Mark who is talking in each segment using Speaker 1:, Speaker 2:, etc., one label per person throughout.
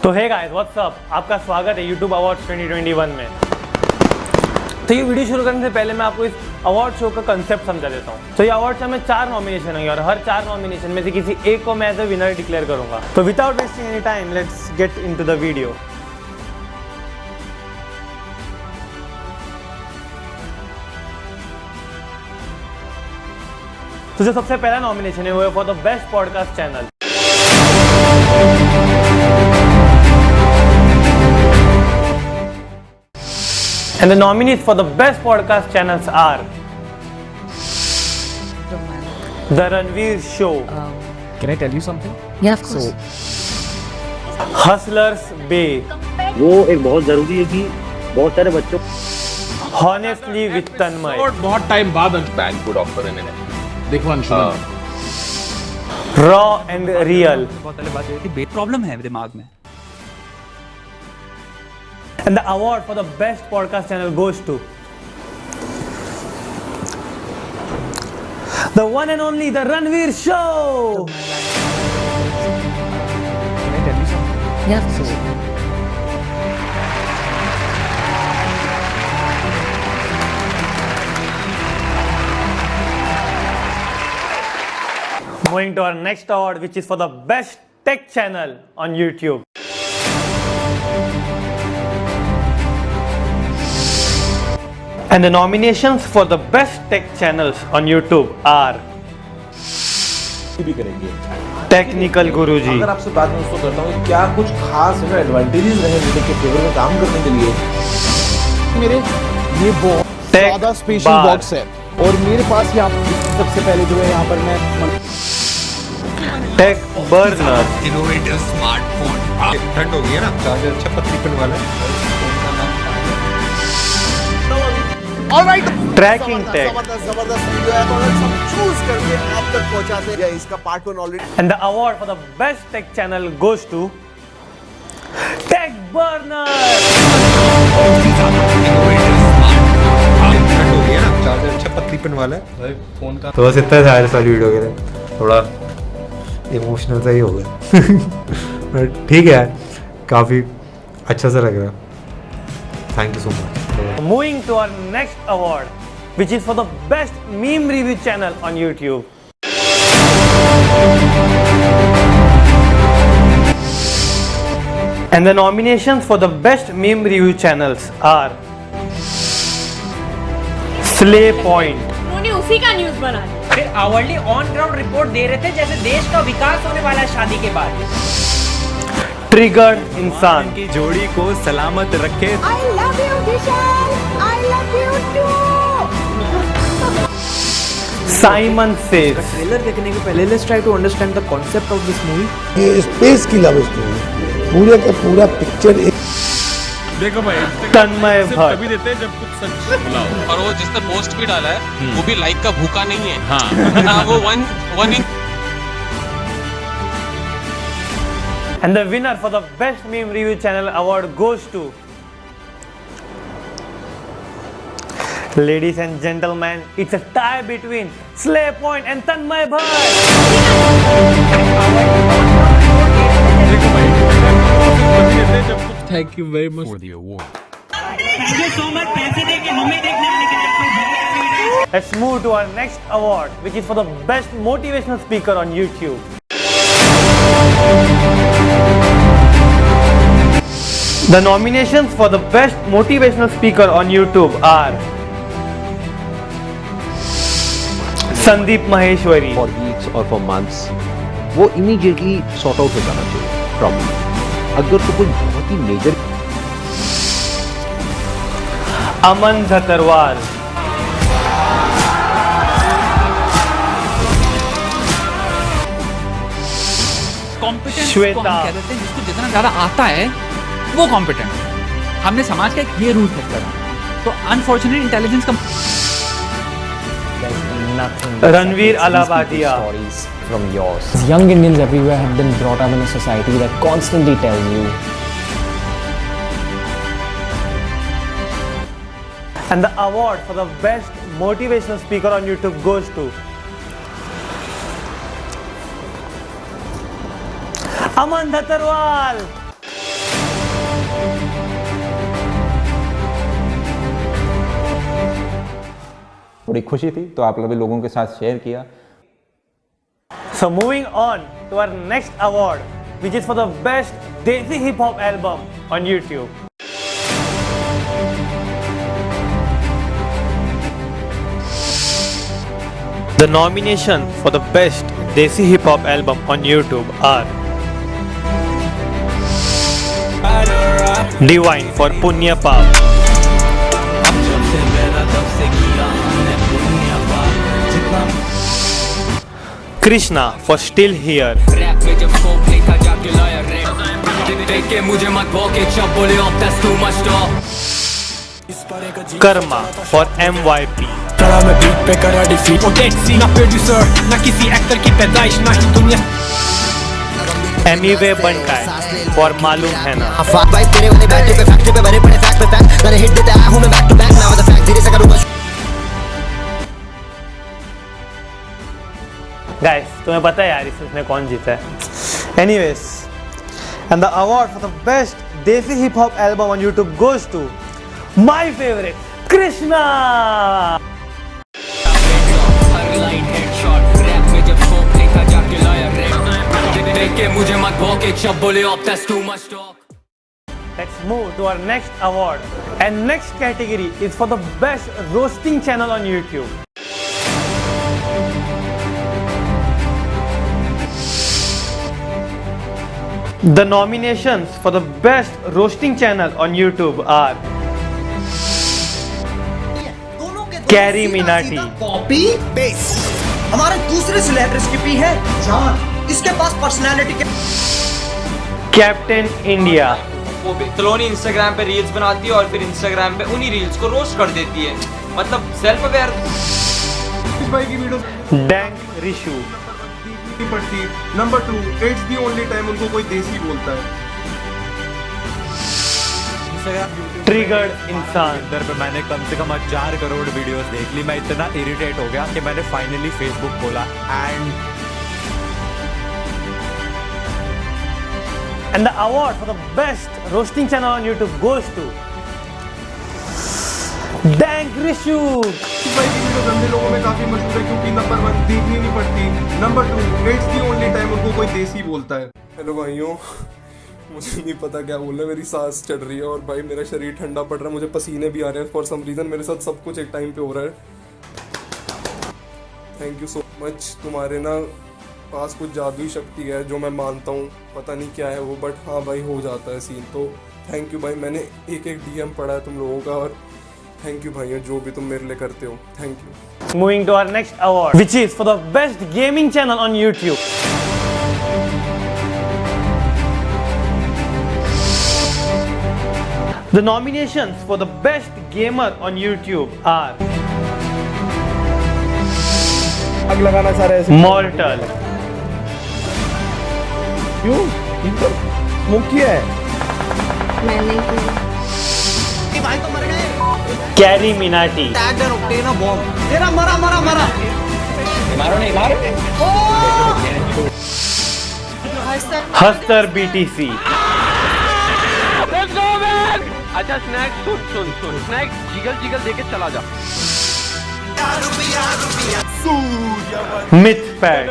Speaker 1: तो hey guys what's up, आपका स्वागत है YouTube अवार्ड्स 2021 में। तो ये वीडियो शुरू करने से पहले मैं आपको इस अवार्ड शो का कंसेप्ट समझा देता हूँ। तो ये अवार्ड शो में 4 नॉमिनेशन होंगे और हर 4 नॉमिनेशन में से किसी एक को मैं एज ए विनर डिक्लेयर करूंगा। तो without wasting any time let's get into the video. तो जो सबसे पहला नॉमिनेशन है वो है for the best podcast channel. And the nominees for the best podcast channels are The Ranveer Show,
Speaker 2: Can I tell you something?
Speaker 3: Yeah, of course.
Speaker 1: Hustlers Bay,
Speaker 4: वो एक बहुत जरूरी है कि बहुत सारे बच्चों
Speaker 1: Honestly with Tanmay,
Speaker 2: और बहुत टाइम बाद बैन को डॉक्टर इन्होंने देखो अंशुमन
Speaker 1: Raw and Real,
Speaker 3: बहुत पहले बात हुई थी वेट प्रॉब्लम है दिमाग में।
Speaker 1: and the award for the best podcast channel goes to the one and only The Ranveer Show.
Speaker 2: Can I tell you something?
Speaker 3: Yeah, of course.
Speaker 1: Moving to our next award, which is for the best tech channel on YouTube. And the nominations for the best tech channels on YouTube are
Speaker 5: भी करेंगे।
Speaker 1: Technical Guruji,
Speaker 5: अगर आपसे बात मैं उसको करता हूँ क्या कुछ खास एडवांटेजेस रहे वीडियो के फेवर में काम करने के लिए।
Speaker 6: मेरे ये बहुत
Speaker 1: Tech
Speaker 6: ज्यादा स्पेशल
Speaker 1: Bar,
Speaker 6: बॉक्स है और मेरे पास यहाँ सबसे पहले जो है यहाँ पर मैं
Speaker 1: Tech Burner,
Speaker 7: इनोवेटिव स्मार्टफोन ठंड हो गई है ना, चार्जर अच्छा पतलीपन वाला है।
Speaker 6: ऑलराइट
Speaker 1: Tracking Tech,
Speaker 6: जबरदस्त वीडियो है और सब चूज करके आप तक पहुंचाते हैं। इसका part 1 already
Speaker 1: and the award for the best tech channel goes to Tech Burner.
Speaker 7: ठंड हो गई है ना, चार्जर अच्छा पतलीपन वाला है। फोन का तो बस इतना था इस वाली वीडियो के लिए, थोड़ा इमोशनल सा ही हो गया बट ठीक है यार, काफ़ी अच्छा सा लग रहा है। Thank you so much.
Speaker 1: Moving to our next award, which is for the best meme review channel on YouTube. And the nominations for the best meme review channels are Slay Point,
Speaker 8: उन्होंने उसी का news बना दिया।
Speaker 9: फिर hourly on ground report दे रहे थे जैसे देश का विकास होने वाला है शादी के बाद।
Speaker 1: Triggered इंसान,
Speaker 7: की जोड़ी को सलामत रखे।
Speaker 8: I love you, Vishal. I love you too.
Speaker 1: Simon Says,
Speaker 9: trailer देखने के पहले let's try to understand the concept of this movie.
Speaker 10: ये स्पेस की लव स्टोरी पूरे का पूरा पिक्चर एक
Speaker 2: देखो भाई
Speaker 1: तन्मय भट्ट,
Speaker 2: तभी देते हैं जब कुछ सच बुलाओ।
Speaker 11: और वो जिसने पोस्ट भी डाला है वो भी लाइक का भूखा नहीं है।
Speaker 2: हाँ
Speaker 11: हाँ, वो one
Speaker 1: and the winner for the best meme review channel award goes to, ladies and gentlemen, it's a tie between Slay Point and Tanmay Bhatt.
Speaker 2: देखो भाई तभी देते हैं जब कुछ। Thank you very much for the award.
Speaker 1: Let's move to our next award, which is for the best motivational speaker on YouTube. The nominations for the best motivational speaker on YouTube are Sandeep Maheshwari,
Speaker 4: for weeks और for months वो immediately sort out हो जाना चाहिए problem. अगर तो कोई बहुत ही major
Speaker 1: Aman Dhattarwal,
Speaker 3: competence
Speaker 1: Shweta.
Speaker 3: को हम कह देते हैं जिसको जितना ज्यादा आता है वो कॉम्पिटेंट है। हमने समाज का एक ये रूल सेट करा तो अनफॉर्चुनेट इंटेलिजेंस का
Speaker 1: Ranveer Alabadia,
Speaker 4: from yours.
Speaker 6: young Indians everywhere have been brought up in a society that constantly tells you
Speaker 1: and the award for the best motivational speaker on YouTube goes to Aman Dhattarwal.
Speaker 5: थोड़ी खुशी थी तो आप लोगों के साथ share किया।
Speaker 1: So moving on to our next award, which is for the best Desi hip hop album on YouTube. The nominations for the best Desi hip hop album on YouTube are Divine for Punya Paap, Krishna for Still Here, Karma for MYP, Amiway Bantai for Malum है ना। Guys, तुम्हें पता है यार इसमें कौन जीता है? Anyways, and the award for the best Desi hip hop album on YouTube goes to my favorite, Krishna. Let's move to our next award, and next category is for the best roasting channel on YouTube. The nominations for the best roasting channel on YouTube are Carrie Minati,
Speaker 6: copy paste हमारे दूसरे celebrities की भी है जान, इसके पास personality के
Speaker 1: captain India.
Speaker 12: वो colony Instagram पे रील्स बनाती है और फिर इंस्टाग्राम पे उन्हीं रील्स को रोस्ट कर देती है, मतलब सेल्फ अवेयर।
Speaker 13: भाई की वीडियो
Speaker 1: डैंग रिशु
Speaker 13: पड़ती। Number 2, it's the only time उनको कोई देसी बोलता है।
Speaker 1: ट्रिगर्ड इंसान।
Speaker 14: इधर पे मैंने कम से कम 4 करोड़ वीडियोस देख ली। मैं इतना इरिटेट हो गया कि मैंने फाइनली फेसबुक खोला
Speaker 1: and the award for the best roasting channel on YouTube goes to Dank Rishu।
Speaker 13: भाई की वीडियो गंदे लोगों में काफी मशहूर है क्योंकि नंबर 1 देखनी नहीं पड़ती, number 2 it's the only time उनको कोई देसी बोलता है। हेलो भाइयों, मुझे नहीं पता क्या बोलना है, मेरी सांस चढ़ रही है और भाई मेरा शरीर ठंडा पड़ रहा है, मुझे पसीने भी आ रहे हैं फॉर सम रीजन। मेरे साथ सब कुछ एक टाइम पे हो रहा है। Thank you so much. तुम्हारे ना पास कुछ जादुई शक्ति है जो मैं मानता हूँ, पता नहीं क्या है वो, बट हाँ भाई हो जाता है सीन। तो थैंक यू भाई, मैंने एक DM पढ़ा है तुम लोगों का और थैंक यू भाई जो भी तुम मेरे लिए करते हो, thank you.
Speaker 1: Moving to our next award, which is for the best gaming channel on YouTube. The nominations for the best gamer on YouTube are
Speaker 5: आग लगाना सारे
Speaker 1: Mortal,
Speaker 5: क्यों स्मोक किया है?
Speaker 8: मैंने
Speaker 6: भाई तो मर गए।
Speaker 1: Carrie Minati,
Speaker 6: tag and octane bomb तेरा मरा मरा मरा
Speaker 12: मारो नहीं मारो।
Speaker 1: Hustar BTC,
Speaker 12: अच्छा स्नैक्स सुन स्नैक्स जिगल देके चला जा।
Speaker 1: Mythpad,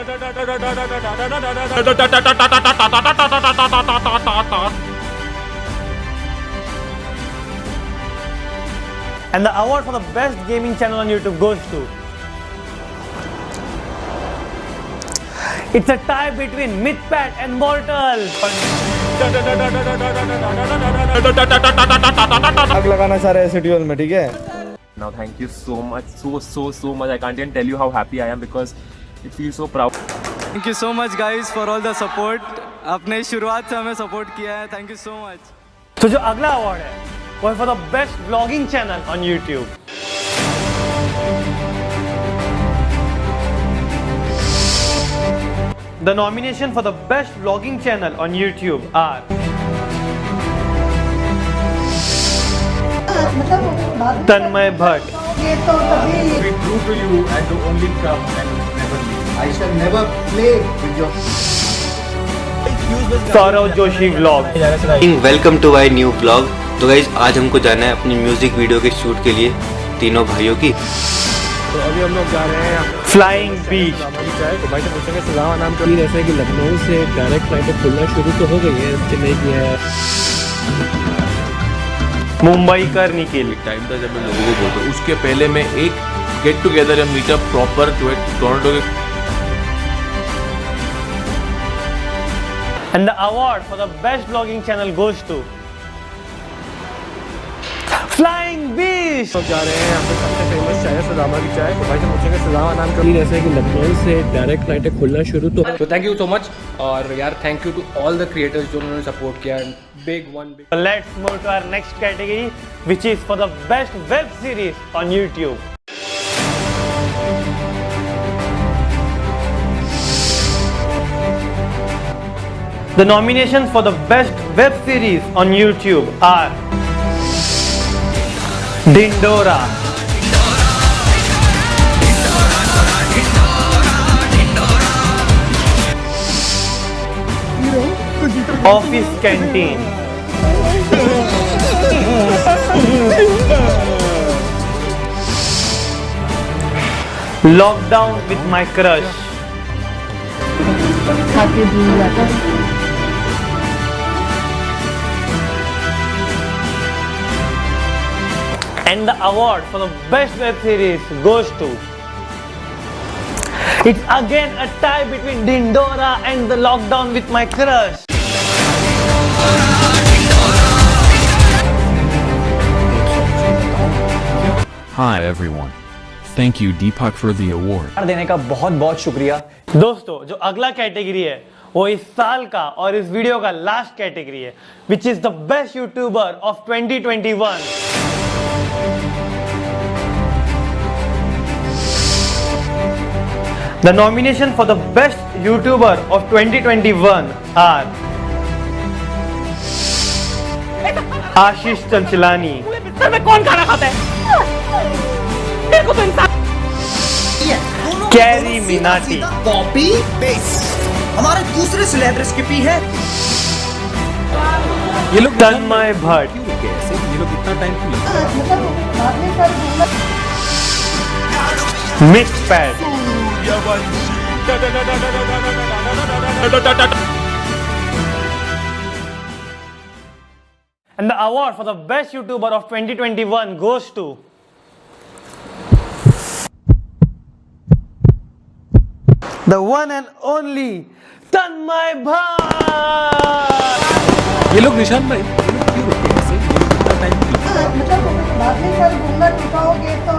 Speaker 1: and the award for the best gaming channel on YouTube goes to, it's a tie between Mythpad and Mortal.
Speaker 5: आग लगाना सारे एसिड्यूल में, ठीक है?
Speaker 15: Now thank you so much, so much. I can't even tell you how happy I am because it feels so proud.
Speaker 16: Thank you so much guys for all the support. आपने शुरुआत से हमें सपोर्ट किया है, thank you so much.
Speaker 1: तो जो अगला award है वो है for the best vlogging channel on YouTube. The nomination for the best vlogging channel on YouTube are Tanmay Bhatt,
Speaker 10: ये तो तभी
Speaker 5: Be true to you and to only come and never leave.
Speaker 10: I shall never play with your
Speaker 1: Saurav Joshi Vlog।
Speaker 17: Welcome to my new blog. तो guys आज हमको जाना है अपनी music video के शूट के लिए तीनों भाइयों की।
Speaker 5: तो अभी हम लोग जा रहे हैं
Speaker 1: फ्लाइंग बीच।
Speaker 5: चाय तो भाई से पूछेंगे सजावा नाम का जैसे कि लखनऊ से डायरेक्ट फ्लाइटें खुलना शुरू तो हो गई है, चेन्नई की है,
Speaker 1: मुंबई करने के लिए
Speaker 18: टाइम था जब मैं लोगों को बोलता हूँ, उसके पहले मैं एक गेट टुगेदर या मीटअप प्रॉपर जो है टोरंटो के।
Speaker 1: And the award for the best vlogging channel goes to Flying Beast।
Speaker 5: तो जा रहे हैं यहाँ पे सबसे फेमस चाय है सदामा की चाय। तो भाई से पूछेंगे सदामा नाम का जैसे कि लखनऊ से डायरेक्ट फ्लाइटें खुलना शुरू तो थैंक यू सो मच। और यार thank you to all the creators जो उन्होंने सपोर्ट किया। Big one big.
Speaker 1: Let's move to our next category, which is for the best web series on YouTube. The nominations for the best web series on YouTube are Dindora, Office Canteen, Lockdown with My Crush, and the award for the best web series goes to, it's again a tie between Dindora and the Lockdown with My Crush.
Speaker 19: Hi everyone. Thank you Deepak for the award.
Speaker 6: देने का बहुत बहुत शुक्रिया।
Speaker 1: दोस्तों जो अगला category है वो इस साल का और इस वीडियो का लास्ट कैटेगरी है, which is the best YouTuber of 2021। The nomination for the best YouTuber of 2021 are आशीष चंचलानी,
Speaker 9: में कौन खाना खाता है? मेरे को तो इंसान
Speaker 1: कैरी मिनाटी,
Speaker 6: कॉपी पेस्ट। हमारे दूसरे सेलिब्रिटीज की भी है
Speaker 1: ये लोग तन्मय भट्ट,
Speaker 5: ये लोग इतना टाइम क्यों
Speaker 1: mix pad, and the award for the best YouTuber of 2021 goes to the one and only तन्मय भट्ट।
Speaker 5: ये लोग निशान भाई क्यों रुके ऐसे? ये लोग इतना टाइम क्यों?
Speaker 8: बाद में सर घूमना टूटा हो गया तो